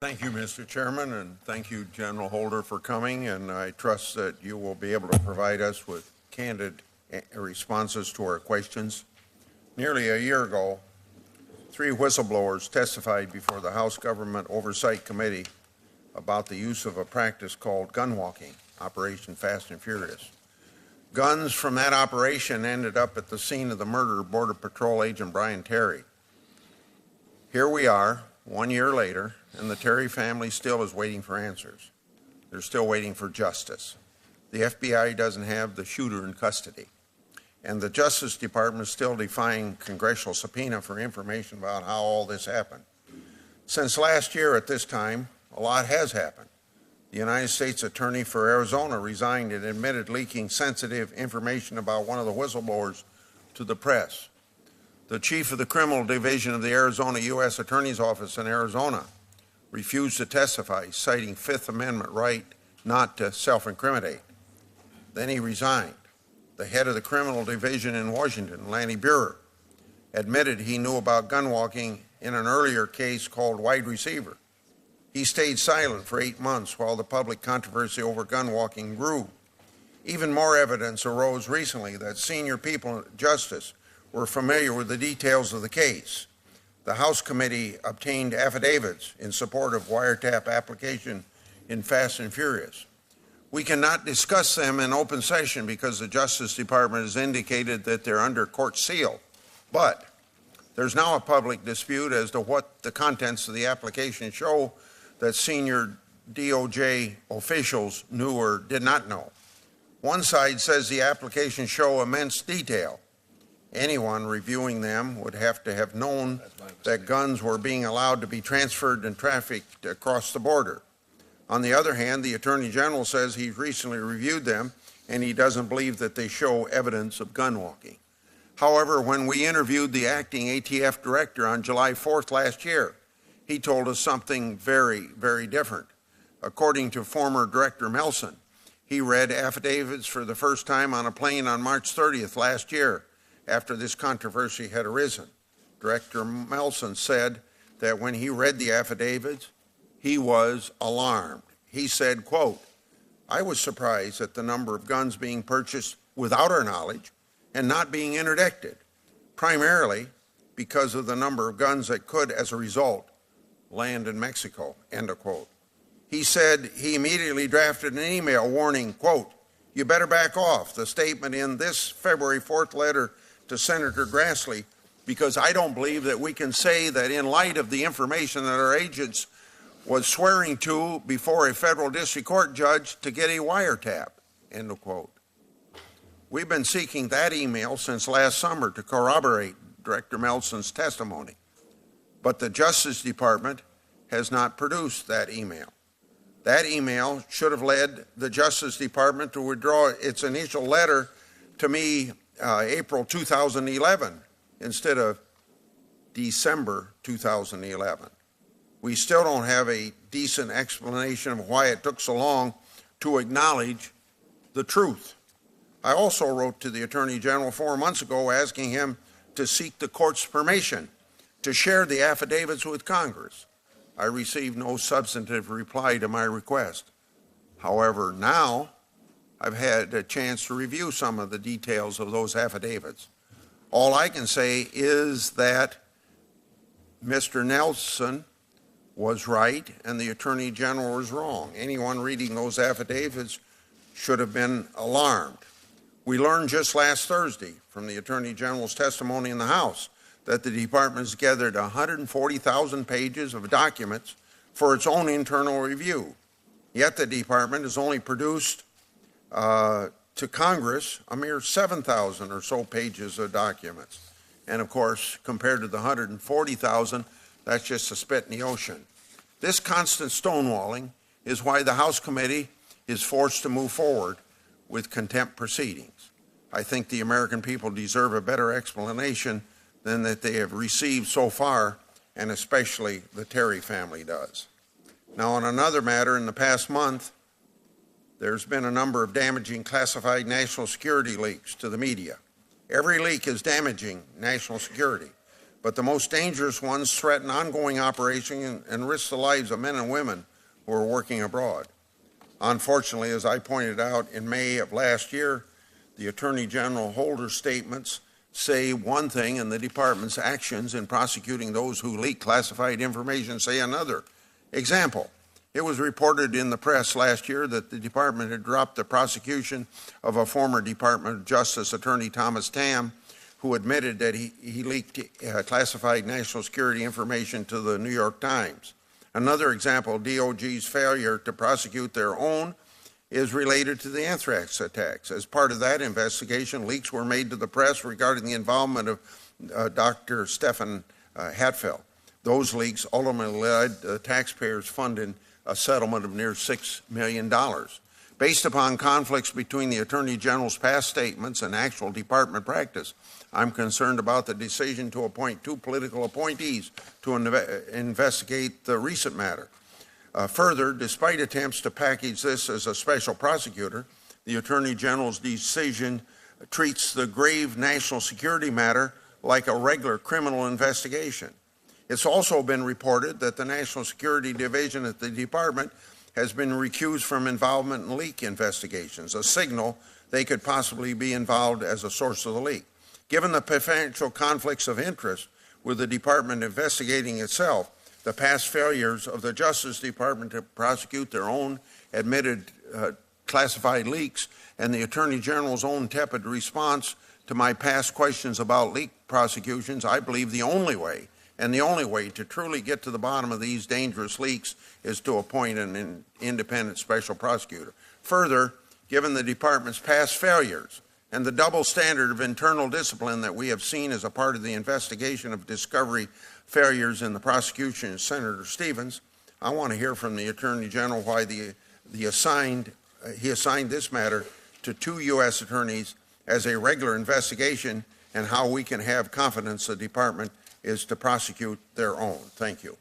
Thank you, Mr. Chairman, and thank you, General Holder, for coming, and I trust that you will be able to provide us with candid responses to our questions. Nearly a year ago, 3 whistleblowers testified before the House Government Oversight Committee about the use of a practice called gun walking, Operation Fast and Furious. Guns from that operation ended up at the scene of the murder of Border Patrol Agent Brian Terry. Here we are, 1 year later, and the Terry family still is waiting for answers. They're still waiting for justice. The FBI doesn't have the shooter in custody. And the Justice Department is still defying congressional subpoena for information about how all this happened. Since last year at this time, a lot has happened. The United States Attorney for Arizona resigned and admitted leaking sensitive information about one of the whistleblowers to the press. The chief of the criminal division of the Arizona U.S. Attorney's Office in Arizona refused to testify, citing Fifth Amendment right not to self-incriminate. Then he resigned. The head of the criminal division in Washington, Lanny Buehrer, admitted he knew about gun walking in an earlier case called Wide Receiver. He stayed silent for 8 months while the public controversy over gun walking grew. Even more evidence arose recently that senior people in justice were familiar with the details of the case. The House committee obtained affidavits in support of wiretap application in Fast and Furious. We cannot discuss them in open session because the Justice Department has indicated that they're under court seal. But there's now a public dispute as to what the contents of the application show that senior DOJ officials knew or did not know. One side says the applications show immense detail. Anyone reviewing them would have to have known that guns were being allowed to be transferred and trafficked across the border. On the other hand, the Attorney General says he's recently reviewed them and he doesn't believe that they show evidence of gun walking. However, when we interviewed the acting ATF director on July 4th last year, he told us something very, very different. According to former Director Melson, he read affidavits for the first time on a plane on March 30th last year after this controversy had arisen. Director Melson said that when he read the affidavits, he was alarmed. He said, quote, "I was surprised at the number of guns being purchased without our knowledge and not being interdicted, primarily because of the number of guns that could, as a result, land in Mexico," end of quote. He said he immediately drafted an email warning, quote, "You better back off the statement in this February 4th letter to Senator Grassley, because I don't believe that we can say that in light of the information that our agents was swearing to before a federal district court judge to get a wiretap," end of quote. We've been seeking that email since last summer to corroborate Director Melson's testimony, but the Justice Department has not produced that email. That email should have led the Justice Department to withdraw its initial letter to me April 2011 instead of December 2011. We still don't have a decent explanation of why it took so long to acknowledge the truth. I also wrote to the Attorney General 4 months ago asking him to seek the court's permission to share the affidavits with Congress. I received no substantive reply to my request. However, now I've had a chance to review some of the details of those affidavits. All I can say is that Mr. Nelson was right and the Attorney General was wrong. Anyone reading those affidavits should have been alarmed. We learned just last Thursday from the Attorney General's testimony in the House that the Department has gathered 140,000 pages of documents for its own internal review. Yet the Department has only produced to Congress a mere 7,000 or so pages of documents. And of course, compared to the 140,000, that's just a spit in the ocean. This constant stonewalling is why the House committee is forced to move forward with contempt proceedings. I think the American people deserve a better explanation than that they have received so far, and especially the Terry family does. Now, on another matter, in the past month, there's been a number of damaging classified national security leaks to the media. Every leak is damaging national security, but the most dangerous ones threaten ongoing operation and risk the lives of men and women who are working abroad. Unfortunately, as I pointed out in May of last year, the Attorney General Holder's statements say one thing and the department's actions in prosecuting those who leak classified information say another. Example, it was reported in the press last year that the department had dropped the prosecution of a former Department of Justice Attorney Thomas Tam, who admitted that he leaked classified national security information to the New York Times. Another example, DOJ's failure to prosecute their own is related to the anthrax attacks. As part of that investigation, leaks were made to the press regarding the involvement of Dr. Stephen Hatfield. Those leaks ultimately led to taxpayers funding a settlement of near $6 million. Based upon conflicts between the Attorney General's past statements and actual department practice, I'm concerned about the decision to appoint 2 political appointees to investigate the recent matter. Further, despite attempts to package this as a special prosecutor, the Attorney General's decision treats the grave national security matter like a regular criminal investigation. It's also been reported that the National Security Division at the department has been recused from involvement in leak investigations, a signal they could possibly be involved as a source of the leak. Given the potential conflicts of interest with the department investigating itself, the past failures of the Justice Department to prosecute their own admitted classified leaks, and the Attorney General's own tepid response to my past questions about leak prosecutions, I believe the only way to truly get to the bottom of these dangerous leaks is to appoint an independent special prosecutor. Further, given the department's past failures and the double standard of internal discipline that we have seen as a part of the investigation of discovery failures in the prosecution of Senator Stevens, I want to hear from the Attorney General why he assigned this matter to 2 U.S. attorneys as a regular investigation and how we can have confidence the department is to prosecute their own. Thank you.